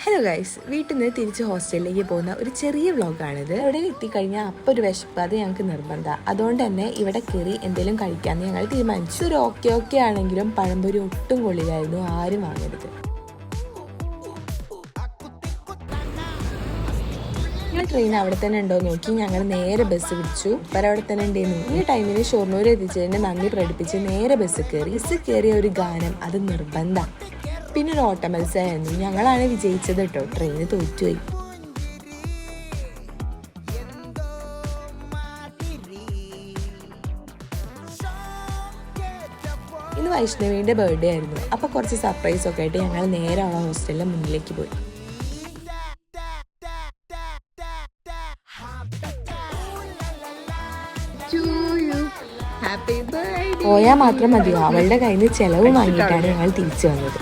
Hello guys, വീട്ടിൽ നിന്ന് തിരിച്ച് ഹോസ്റ്റലിലേക്ക് പോകുന്ന ഒരു ചെറിയ വ്ളോഗാണിത്. ഇവിടെ എത്തിക്കഴിഞ്ഞാൽ അപ്പോൾ ഒരു വിശപ്പ്, അത് ഞങ്ങൾക്ക് നിർബന്ധമാണ്. അതുകൊണ്ട് തന്നെ ഇവിടെ കയറി എന്തെങ്കിലും കഴിക്കാമെന്ന് ഞങ്ങൾ തീരുമാനിച്ചു. ഒരു ഓക്കെ ആണെങ്കിലും പഴംപൊരി ഒട്ടും കൊള്ളിലായിരുന്നു, ആരും വാങ്ങരുത്. ട്രെയിൻ അവിടെ തന്നെ ഉണ്ടോ നോക്കി ഞങ്ങൾ നേരെ ബസ് പിടിച്ചു. പല അവിടെ തന്നെ ഉണ്ടായിരുന്നു. ഈ ടൈമിന് ഷൊർണൂർ എത്തിച്ചതിന് നന്ദി പ്രകടിപ്പിച്ച് നേരെ ബസ് കയറിയ ഒരു ഗാനം അത് നിർബന്ധം. പിന്നെ ഒരു ഓട്ട മത്സരമായിരുന്നു. ഞങ്ങളാണ് വിജയിച്ചത് കേട്ടോ. ട്രെയിന് തോറ്റുപോയി. ഇന്ന് വൈഷ്ണവിന്റെ ബർത്ത്ഡേ ആയിരുന്നു. അപ്പൊ കുറച്ച് സർപ്രൈസ് ഒക്കെ ആയിട്ട് ഞങ്ങൾ നേരെ അവളെ ഹോസ്റ്റലിന്റെ മുന്നിലേക്ക് പോയി. പോയാൽ മാത്രം മതിയോ, അവളുടെ കയ്യിൽ നിന്ന് ചെലവ് വാങ്ങിയിട്ടാണ് ഞങ്ങൾ തിരിച്ചു വന്നത്.